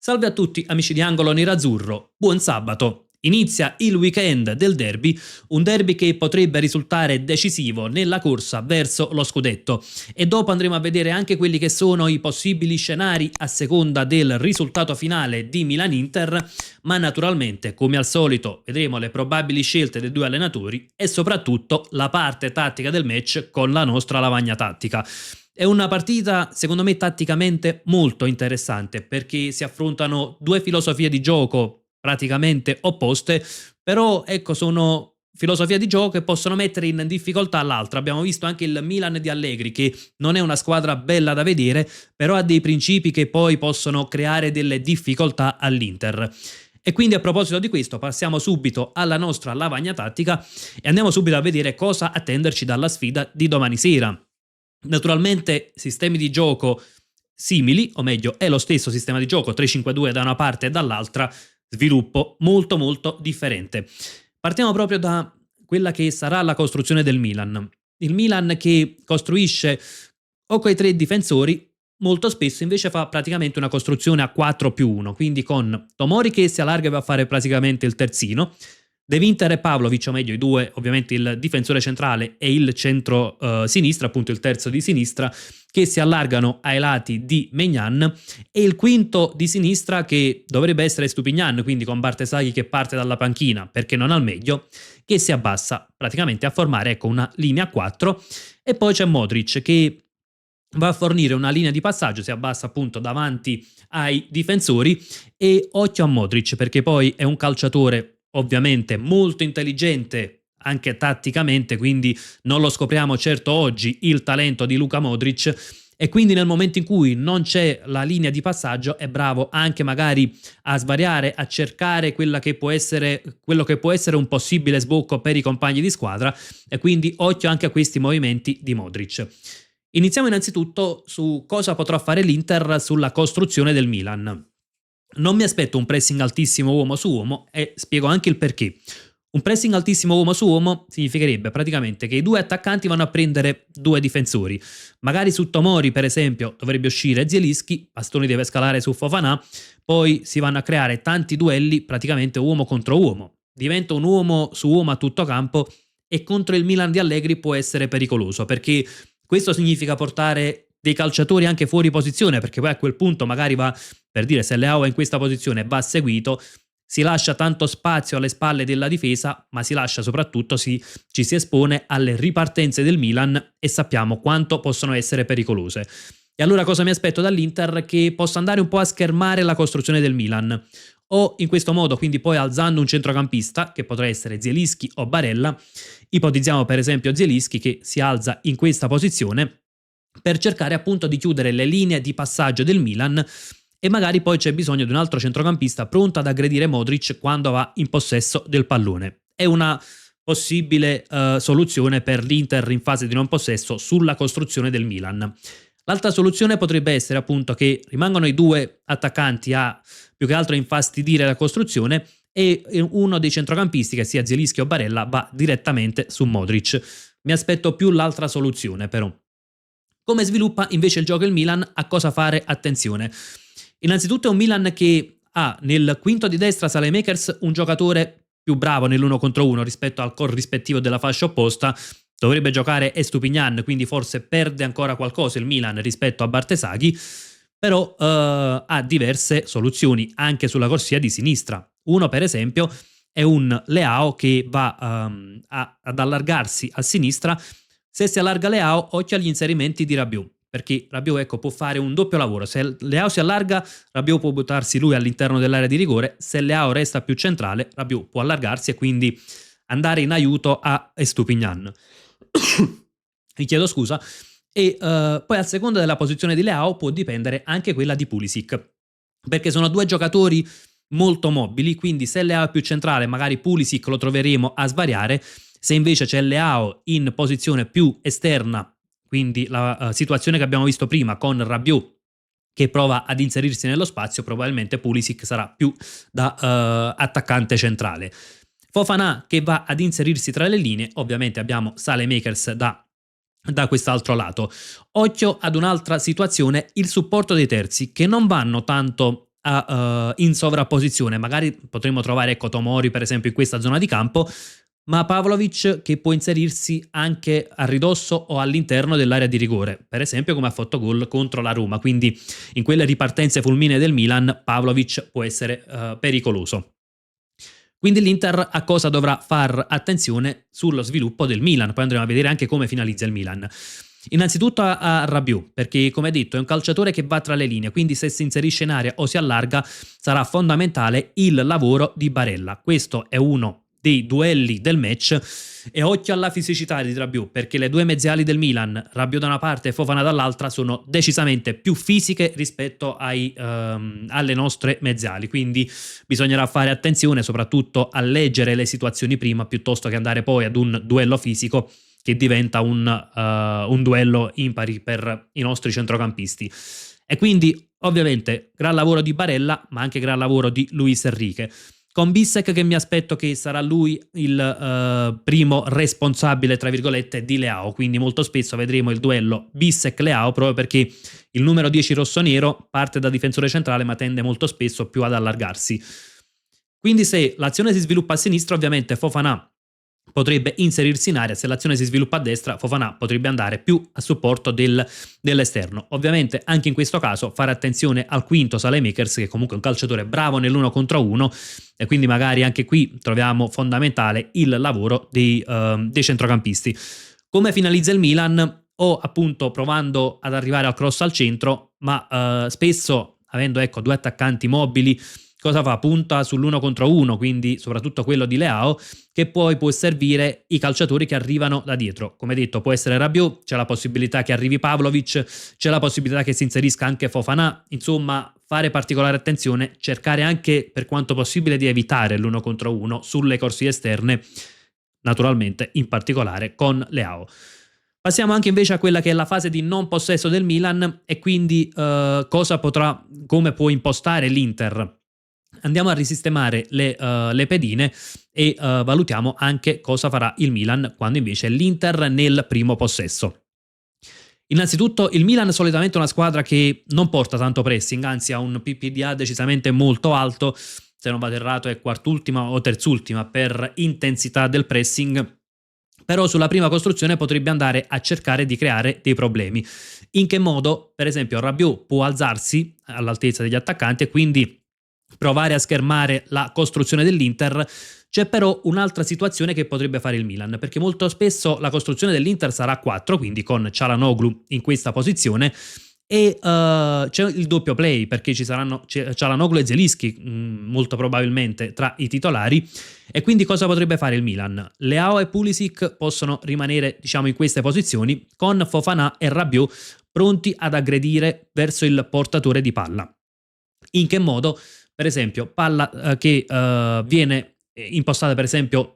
Salve a tutti amici di Angolo Nerazzurro, buon sabato! Inizia il weekend del derby, un derby che potrebbe risultare decisivo nella corsa verso lo scudetto e dopo andremo a vedere anche quelli che sono i possibili scenari a seconda del risultato finale di Milan-Inter, ma naturalmente come al solito vedremo le probabili scelte dei due allenatori e soprattutto la parte tattica del match con la nostra lavagna tattica. È una partita, secondo me, tatticamente molto interessante perché si affrontano due filosofie di gioco praticamente opposte, però ecco, sono filosofie di gioco che possono mettere in difficoltà l'altra. Abbiamo visto anche il Milan di Allegri, che non è una squadra bella da vedere, però ha dei principi che poi possono creare delle difficoltà all'Inter. E quindi a proposito di questo passiamo subito alla nostra lavagna tattica e andiamo subito a vedere cosa attenderci dalla sfida di domani sera. Naturalmente sistemi di gioco simili, o meglio è lo stesso sistema di gioco, 3-5-2 da una parte e dall'altra, sviluppo molto differente. Partiamo proprio da quella che sarà la costruzione del Milan. Il Milan che costruisce o coi tre difensori, molto spesso invece fa praticamente una costruzione a 4+1, quindi con Tomori che si allarga e va a fare praticamente il terzino, De Winter e Pavlovic, o meglio i due, ovviamente il difensore centrale e il centro sinistra, appunto il terzo di sinistra, che si allargano ai lati di Maignan, e il quinto di sinistra che dovrebbe essere Stupignan, quindi con Bartesaghi che parte dalla panchina perché non al meglio, che si abbassa praticamente a formare ecco una linea 4, e poi c'è Modric che va a fornire una linea di passaggio, si abbassa appunto davanti ai difensori, e occhio a Modric perché poi è un calciatore ovviamente molto intelligente anche tatticamente, quindi non lo scopriamo certo oggi il talento di Luka Modric, e quindi nel momento in cui non c'è la linea di passaggio è bravo anche magari a svariare, a cercare quello che può essere un possibile sbocco per i compagni di squadra, e quindi occhio anche a questi movimenti di Modric. Iniziamo innanzitutto su cosa potrà fare l'Inter sulla costruzione del Milan. Non mi aspetto un pressing altissimo uomo su uomo e spiego anche il perché. Un pressing altissimo uomo su uomo significherebbe praticamente che i due attaccanti vanno a prendere due difensori. Magari su Tomori, per esempio, dovrebbe uscire Zielinski, Bastoni deve scalare su Fofana, poi si vanno a creare tanti duelli praticamente uomo contro uomo. Diventa un uomo su uomo a tutto campo e contro il Milan di Allegri può essere pericoloso perché questo significa portare dei calciatori anche fuori posizione, perché poi a quel punto magari va, per dire, se Leao è in questa posizione va seguito, si lascia tanto spazio alle spalle della difesa, ma si lascia soprattutto, ci si espone alle ripartenze del Milan e sappiamo quanto possono essere pericolose. E allora cosa mi aspetto dall'Inter? Che possa andare un po' a schermare la costruzione del Milan, o in questo modo quindi poi alzando un centrocampista che potrà essere Zielinski o Barella. Ipotizziamo per esempio Zielinski che si alza in questa posizione per cercare appunto di chiudere le linee di passaggio del Milan, e magari poi c'è bisogno di un altro centrocampista pronto ad aggredire Modric quando va in possesso del pallone. È una possibile soluzione per l'Inter in fase di non possesso sulla costruzione del Milan. L'altra soluzione potrebbe essere appunto che rimangano i due attaccanti a più che altro infastidire la costruzione e uno dei centrocampisti, che sia Zielinski o Barella, va direttamente su Modric. Mi aspetto più l'altra soluzione però. Come sviluppa invece il gioco il Milan? A cosa fare attenzione? Innanzitutto è un Milan che ha nel quinto di destra Saelemaekers un giocatore più bravo nell'1 contro 1 rispetto al corrispettivo della fascia opposta. Dovrebbe giocare Estupignan, quindi forse perde ancora qualcosa il Milan rispetto a Bartesaghi, però ha diverse soluzioni anche sulla corsia di sinistra. Uno per esempio è un Leao che va ad allargarsi a sinistra. Se si allarga Leao, occhio agli inserimenti di Rabiot, perché Rabiot ecco, può fare un doppio lavoro. Se Leao si allarga, Rabiot può buttarsi lui all'interno dell'area di rigore. Se Leao resta più centrale, Rabiot può allargarsi e quindi andare in aiuto a Estupignan. Vi chiedo scusa. E poi a seconda della posizione di Leao può dipendere anche quella di Pulisic, perché sono due giocatori molto mobili, quindi se Leao è più centrale magari Pulisic lo troveremo a svariare. Se invece c'è Leao in posizione più esterna, quindi la situazione che abbiamo visto prima con Rabiot che prova ad inserirsi nello spazio, probabilmente Pulisic sarà più da attaccante centrale. Fofana che va ad inserirsi tra le linee, ovviamente abbiamo Saelemaekers da quest'altro lato. Occhio ad un'altra situazione, il supporto dei terzi, che non vanno tanto in sovrapposizione. Magari potremmo trovare, ecco, Tomori per esempio in questa zona di campo, ma Pavlovic che può inserirsi anche a ridosso o all'interno dell'area di rigore, per esempio come ha fatto gol contro la Roma, quindi in quelle ripartenze fulminee del Milan Pavlovic può essere pericoloso. Quindi l'Inter a cosa dovrà far attenzione sullo sviluppo del Milan, poi andremo a vedere anche come finalizza il Milan. Innanzitutto a Rabiot, perché come detto è un calciatore che va tra le linee, quindi se si inserisce in area o si allarga sarà fondamentale il lavoro di Barella. Questo è uno dei duelli del match e occhio alla fisicità di Rabiot, perché le due mezzali del Milan, Rabiot da una parte e Fofana dall'altra, sono decisamente più fisiche rispetto alle nostre mezzali, quindi bisognerà fare attenzione soprattutto a leggere le situazioni prima piuttosto che andare poi ad un duello fisico che diventa un duello impari per i nostri centrocampisti. E quindi ovviamente gran lavoro di Barella ma anche gran lavoro di Luis Enrique, con Bissek che mi aspetto che sarà lui il primo responsabile tra virgolette di Leao, quindi molto spesso vedremo il duello Bissek-Leao proprio perché il numero 10 rossonero parte da difensore centrale ma tende molto spesso più ad allargarsi. Quindi se l'azione si sviluppa a sinistra ovviamente Fofana potrebbe inserirsi in area, se l'azione si sviluppa a destra Fofana potrebbe andare più a supporto dell'esterno. Ovviamente anche in questo caso fare attenzione al quinto Saelemaekers, che comunque è un calciatore bravo nell'uno contro uno, e quindi magari anche qui troviamo fondamentale il lavoro dei centrocampisti. Come finalizza il Milan? O appunto provando ad arrivare al cross al centro, ma spesso avendo ecco due attaccanti mobili, cosa fa? Punta sull'1 contro 1, quindi soprattutto quello di Leao, che poi può servire i calciatori che arrivano da dietro. Come detto, può essere Rabiot, c'è la possibilità che arrivi Pavlovic, c'è la possibilità che si inserisca anche Fofana, insomma fare particolare attenzione, cercare anche per quanto possibile di evitare l'1 contro 1 sulle corsie esterne, naturalmente in particolare con Leao. Passiamo anche invece a quella che è la fase di non possesso del Milan e quindi come può impostare l'Inter. Andiamo a risistemare le pedine e valutiamo anche cosa farà il Milan quando invece l'Inter nel primo possesso. Innanzitutto il Milan è solitamente una squadra che non porta tanto pressing, anzi ha un PPDA decisamente molto alto, se non vado errato è quart'ultima o terzultima per intensità del pressing, però sulla prima costruzione potrebbe andare a cercare di creare dei problemi. In che modo? Per esempio Rabiot può alzarsi all'altezza degli attaccanti e quindi provare a schermare la costruzione dell'Inter. C'è però un'altra situazione che potrebbe fare il Milan, perché molto spesso la costruzione dell'Inter sarà a 4, quindi con Çalhanoğlu in questa posizione, e c'è il doppio play perché ci saranno Çalhanoğlu e Zielinski molto probabilmente tra i titolari, e quindi cosa potrebbe fare il Milan? Leao e Pulisic possono rimanere diciamo in queste posizioni con Fofana e Rabiot pronti ad aggredire verso il portatore di palla. In che modo? Per esempio palla che viene impostata per esempio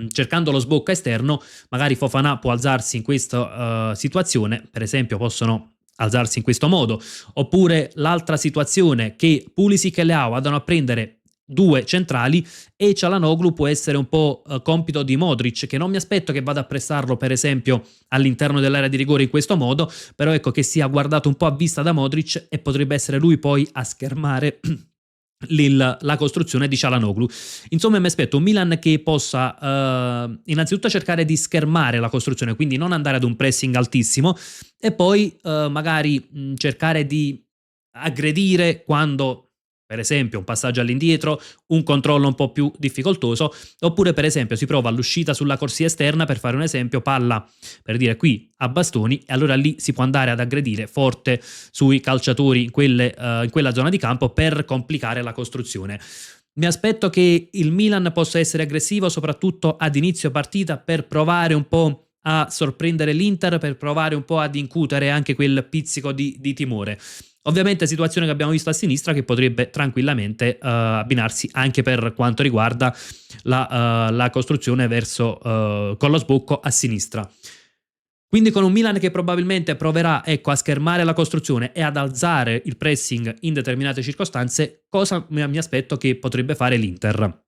cercando lo sbocco esterno, magari Fofana può alzarsi in questa situazione, per esempio possono alzarsi in questo modo, oppure l'altra situazione che Pulisic e Leao vadano a prendere due centrali e Çalhanoğlu può essere un po' compito di Modric, che non mi aspetto che vada a pressarlo per esempio all'interno dell'area di rigore in questo modo, però ecco che sia guardato un po' a vista da Modric e potrebbe essere lui poi a schermare la costruzione di Çalhanoğlu. Insomma mi aspetto un Milan che possa innanzitutto cercare di schermare la costruzione, quindi non andare ad un pressing altissimo e poi magari cercare di aggredire quando per esempio un passaggio all'indietro, un controllo un po' più difficoltoso, oppure per esempio si prova all'uscita sulla corsia esterna, per fare un esempio, palla per dire qui a bastoni, e allora lì si può andare ad aggredire forte sui calciatori in quella zona di campo per complicare la costruzione. Mi aspetto che il Milan possa essere aggressivo soprattutto ad inizio partita per provare un po' a sorprendere l'Inter, per provare un po' ad incutere anche quel pizzico di timore. Ovviamente situazione che abbiamo visto a sinistra che potrebbe tranquillamente abbinarsi anche per quanto riguarda la costruzione verso con lo sbocco a sinistra. Quindi con un Milan che probabilmente proverà a schermare la costruzione e ad alzare il pressing in determinate circostanze, cosa mi aspetto che potrebbe fare l'Inter?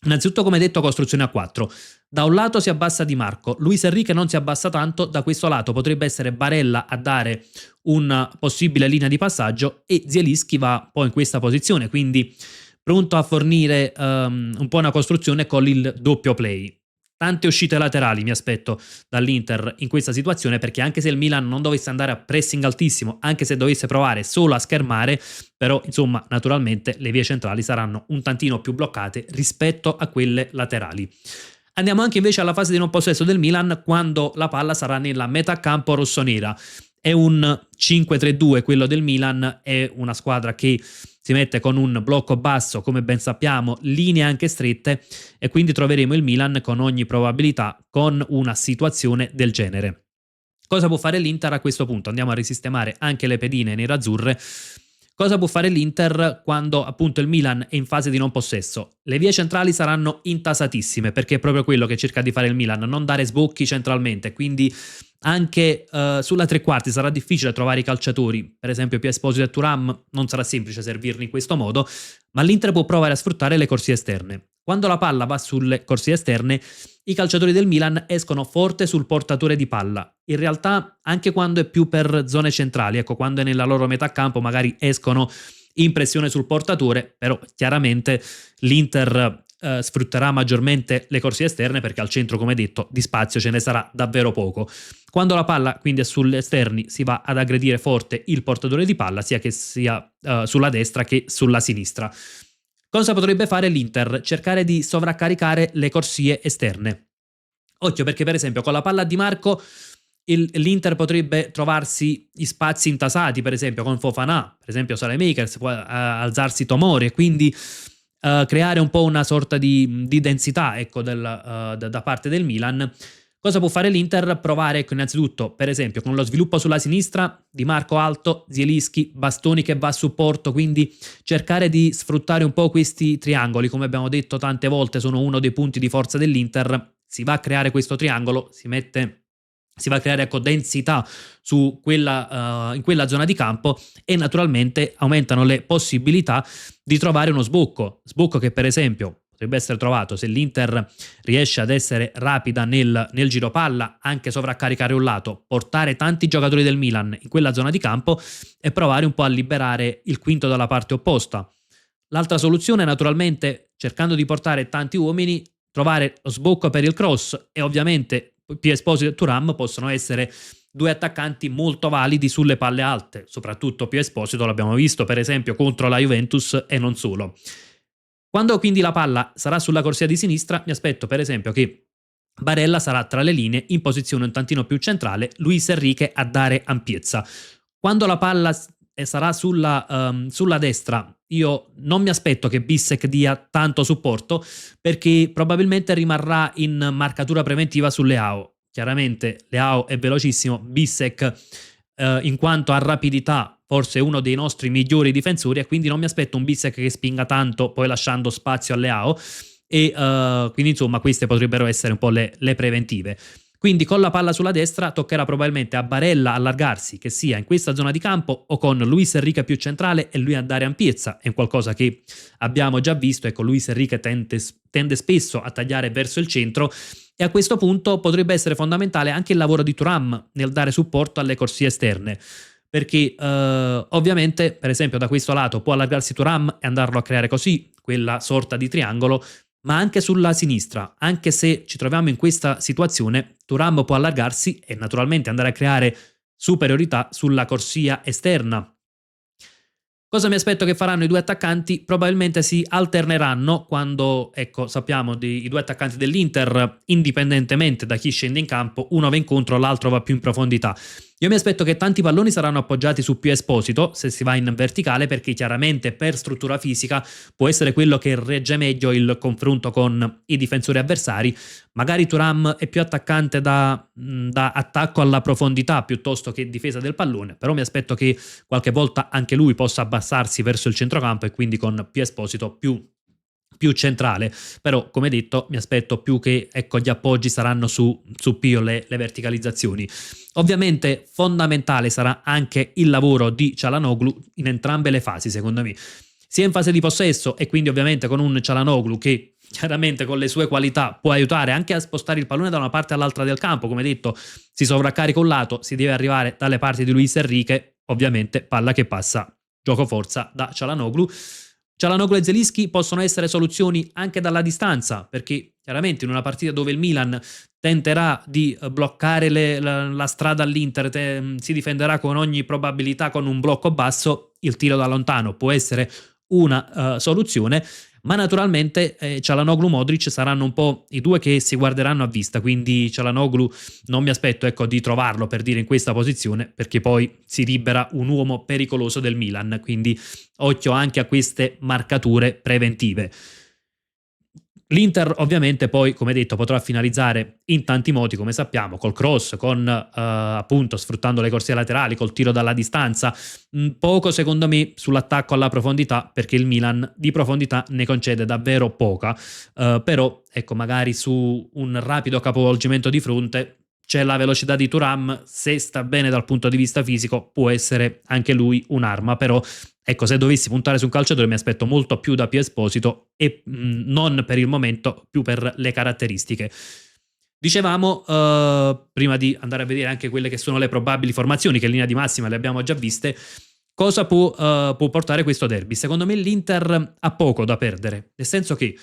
Innanzitutto, come detto, costruzione a 4. Da un lato si abbassa Di Marco, Luis Enrique non si abbassa tanto, da questo lato potrebbe essere Barella a dare una possibile linea di passaggio e Zielinski va poi in questa posizione, quindi pronto a fornire un po' una costruzione con il doppio play. Tante uscite laterali mi aspetto dall'Inter in questa situazione, perché anche se il Milan non dovesse andare a pressing altissimo, anche se dovesse provare solo a schermare, però insomma naturalmente le vie centrali saranno un tantino più bloccate rispetto a quelle laterali. Andiamo anche invece alla fase di non possesso del Milan, quando la palla sarà nella metà campo rossonera. È un 5-3-2 quello del Milan, è una squadra che si mette con un blocco basso, come ben sappiamo, linee anche strette, e quindi troveremo il Milan con ogni probabilità con una situazione del genere. Cosa può fare l'Inter a questo punto? Andiamo a risistemare anche le pedine nerazzurre. Cosa può fare l'Inter quando appunto il Milan è in fase di non possesso? Le vie centrali saranno intasatissime, perché è proprio quello che cerca di fare il Milan, non dare sbocchi centralmente, quindi anche sulla tre quarti sarà difficile trovare i calciatori, per esempio Pia Esposito e Thuram non sarà semplice servirli in questo modo, ma l'Inter può provare a sfruttare le corsie esterne. Quando la palla va sulle corsie esterne, i calciatori del Milan escono forte sul portatore di palla. In realtà, anche quando è più per zone centrali, ecco, quando è nella loro metà campo, magari escono in pressione sul portatore, però chiaramente l'Inter sfrutterà maggiormente le corsie esterne, perché al centro, come detto, di spazio ce ne sarà davvero poco. Quando la palla quindi è sugli esterni, si va ad aggredire forte il portatore di palla, sia che sia sulla destra che sulla sinistra. Cosa potrebbe fare l'Inter? Cercare di sovraccaricare le corsie esterne. Occhio, perché per esempio con la palla Di Marco l'Inter potrebbe trovarsi in spazi intasati, per esempio con Fofana, per esempio Saelemaekers, può alzarsi Tomori, e quindi creare un po' una sorta di densità, ecco, da parte del Milan. Cosa può fare l'Inter? Provare, ecco, innanzitutto, per esempio, con lo sviluppo sulla sinistra, Di Marco alto, Zielinski, Bastoni che va a supporto, quindi cercare di sfruttare un po' questi triangoli, come abbiamo detto tante volte, sono uno dei punti di forza dell'Inter. Si va a creare questo triangolo, si va a creare, ecco, densità in quella zona di campo, e naturalmente aumentano le possibilità di trovare uno sbocco che per esempio potrebbe essere trovato se l'Inter riesce ad essere rapida nel giro palla, anche sovraccaricare un lato, portare tanti giocatori del Milan in quella zona di campo e provare un po' a liberare il quinto dalla parte opposta. L'altra soluzione, naturalmente, cercando di portare tanti uomini, trovare lo sbocco per il cross, e ovviamente Pia Esposito e Thuram possono essere due attaccanti molto validi sulle palle alte, soprattutto Pia Esposito l'abbiamo visto per esempio contro la Juventus e non solo. Quando quindi la palla sarà sulla corsia di sinistra, mi aspetto per esempio che Barella sarà tra le linee in posizione un tantino più centrale, Luis Enrique a dare ampiezza. Quando la palla sarà sulla destra, io non mi aspetto che Bissek dia tanto supporto, perché probabilmente rimarrà in marcatura preventiva su Leao. Chiaramente Leao è velocissimo, Bissek in quanto a rapidità forse è uno dei nostri migliori difensori, e quindi non mi aspetto un Bissek che spinga tanto poi lasciando spazio a Leao, e quindi insomma queste potrebbero essere un po' le preventive. Quindi con la palla sulla destra toccherà probabilmente a Barella allargarsi, che sia in questa zona di campo o con Luis Enrique più centrale e lui a dare ampiezza. È qualcosa che abbiamo già visto, ecco, Luis Enrique tende spesso a tagliare verso il centro, e a questo punto potrebbe essere fondamentale anche il lavoro di Thuram nel dare supporto alle corsie esterne, perché ovviamente per esempio da questo lato può allargarsi Thuram e andarlo a creare così quella sorta di triangolo, ma anche sulla sinistra, anche se ci troviamo in questa situazione, Thuram può allargarsi e naturalmente andare a creare superiorità sulla corsia esterna. Cosa mi aspetto che faranno i due attaccanti? Probabilmente si alterneranno quando, ecco, sappiamo i due attaccanti dell'Inter, indipendentemente da chi scende in campo, uno va in contro, l'altro va più in profondità. Io mi aspetto che tanti palloni saranno appoggiati su Pia Esposito se si va in verticale, perché chiaramente per struttura fisica può essere quello che regge meglio il confronto con i difensori avversari. Magari Thuram è più attaccante da attacco alla profondità piuttosto che difesa del pallone, però mi aspetto che qualche volta anche lui possa abbassarsi verso il centrocampo, e quindi con Pia Esposito più centrale. Però come detto mi aspetto più che, ecco, gli appoggi saranno su Pio, le verticalizzazioni. Ovviamente fondamentale sarà anche il lavoro di Çalhanoğlu in entrambe le fasi, secondo me. sia in fase di possesso e quindi ovviamente con un Çalhanoğlu che chiaramente con le sue qualità può aiutare anche a spostare il pallone da una parte all'altra del campo, come detto si sovraccarica un lato, si deve arrivare dalle parti di Luis Enrique, ovviamente palla che passa gioco forza da Çalhanoğlu. Çalhanoğlu e Zielinski possono essere soluzioni anche dalla distanza, perché chiaramente in una partita dove il Milan tenterà di bloccare la strada all'Inter, si difenderà con ogni probabilità con un blocco basso, il tiro da lontano può essere una soluzione, ma naturalmente Çalhanoğlu Modric saranno un po' i due che si guarderanno a vista, quindi Çalhanoğlu non mi aspetto di trovarlo per dire in questa posizione, perché poi si libera un uomo pericoloso del Milan, quindi occhio anche a queste marcature preventive. L'Inter ovviamente poi, come detto, potrà finalizzare in tanti modi, come sappiamo, col cross, con appunto sfruttando le corsie laterali, col tiro dalla distanza, poco secondo me sull'attacco alla profondità, perché il Milan di profondità ne concede davvero poca, però ecco, magari su un rapido capovolgimento di fronte c'è la velocità di Thuram, se sta bene dal punto di vista fisico può essere anche lui un'arma, però ecco, se dovessi puntare su un calciatore mi aspetto molto più da Pio Esposito e non per il momento più per le caratteristiche. Dicevamo, prima di andare a vedere anche quelle che sono le probabili formazioni, che in linea di massima le abbiamo già viste, cosa può portare questo derby? Secondo me l'Inter ha poco da perdere, nel senso che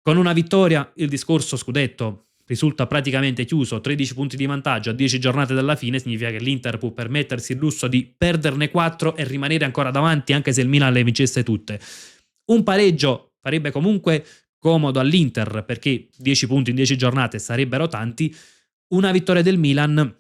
con una vittoria il discorso scudetto risulta praticamente chiuso, 13 punti di vantaggio a 10 giornate dalla fine, significa che l'Inter può permettersi il lusso di perderne 4 e rimanere ancora davanti anche se il Milan le vincesse tutte. Un pareggio farebbe comunque comodo all'Inter perché 10 punti in 10 giornate sarebbero tanti. Una vittoria del Milan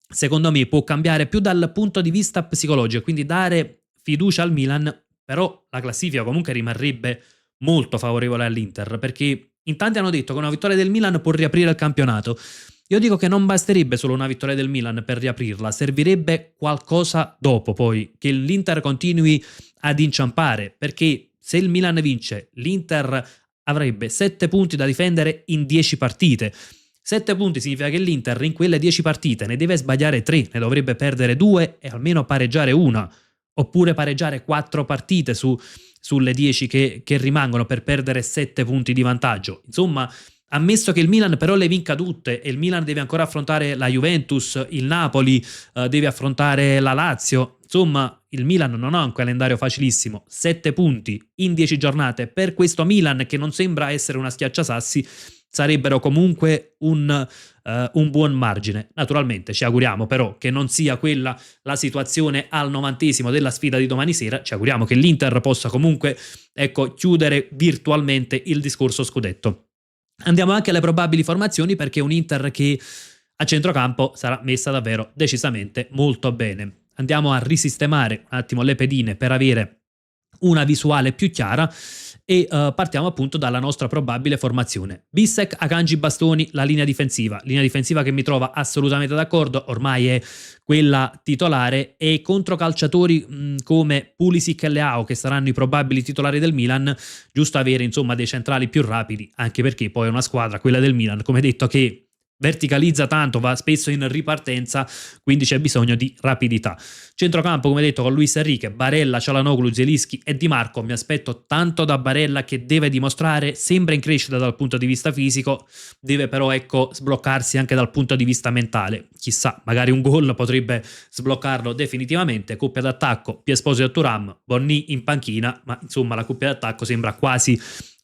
secondo me può cambiare più dal punto di vista psicologico, quindi dare fiducia al Milan, però la classifica comunque rimarrebbe molto favorevole all'Inter, perché in tanti hanno detto che una vittoria del Milan può riaprire il campionato. Io dico che non basterebbe solo una vittoria del Milan per riaprirla, servirebbe qualcosa dopo poi, che l'Inter continui ad inciampare, perché se il Milan vince, l'Inter avrebbe 7 punti da difendere in 10 partite. 7 punti significa che l'Inter in quelle 10 partite ne deve sbagliare 3, ne dovrebbe perdere 2 e almeno pareggiare una, oppure pareggiare 4 partite sulle 10 che rimangono per perdere 7 punti di vantaggio. Insomma, ammesso che il Milan però le vinca tutte e il Milan deve ancora affrontare la Juventus, il Napoli, deve affrontare la Lazio, insomma il Milan non ha un calendario facilissimo. 7 punti in 10 giornate per questo Milan che non sembra essere una schiacciasassi sarebbero comunque un buon margine. Naturalmente ci auguriamo però che non sia quella la situazione al 90° della sfida di domani sera, ci auguriamo che l'Inter possa comunque chiudere virtualmente il discorso scudetto. Andiamo anche alle probabili formazioni, perché un Inter che a centrocampo sarà messa davvero decisamente molto bene. Andiamo a risistemare un attimo le pedine per avere una visuale più chiara e partiamo appunto dalla nostra probabile formazione. Bissek, Akanji, Bastoni, la linea difensiva che mi trova assolutamente d'accordo, ormai è quella titolare, e contro calciatori come Pulisic e Leao, che saranno i probabili titolari del Milan, giusto avere insomma dei centrali più rapidi, anche perché poi è una squadra, quella del Milan, come detto, che verticalizza tanto, va spesso in ripartenza, quindi c'è bisogno di rapidità. Centrocampo, come detto, con Luis Enrique, Barella, Çalhanoğlu, Zielinski e Di Marco. Mi aspetto tanto da Barella, che deve dimostrare, sembra in crescita dal punto di vista fisico, deve però sbloccarsi anche dal punto di vista mentale. Chissà, magari un gol potrebbe sbloccarlo definitivamente. Coppia d'attacco, Pio Esposito e Thuram, Bonny in panchina, ma insomma la coppia d'attacco sembra quasi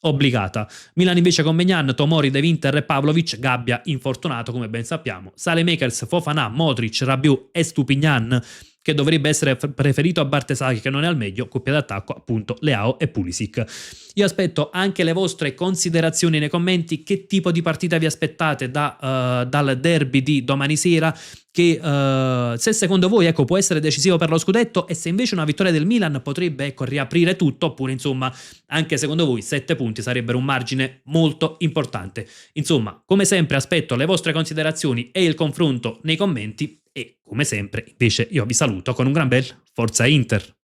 obbligata. Milan invece con Maignan, Tomori, De Winter e Pavlovic, Gabbia infortunato come ben sappiamo, Saelemaekers, Fofana, Modric, Rabiot e Stupinian, che dovrebbe essere preferito a Bartesaghi, che non è al meglio. Coppia d'attacco appunto Leao e Pulisic. Io aspetto anche le vostre considerazioni nei commenti. Che tipo di partita vi aspettate dal derby di domani sera, che se secondo voi può essere decisivo per lo scudetto, e se invece una vittoria del Milan potrebbe riaprire tutto, oppure insomma anche secondo voi 7 punti sarebbero un margine molto importante. Insomma, come sempre aspetto le vostre considerazioni e il confronto nei commenti, e come sempre invece io vi saluto con un gran bel Forza Inter.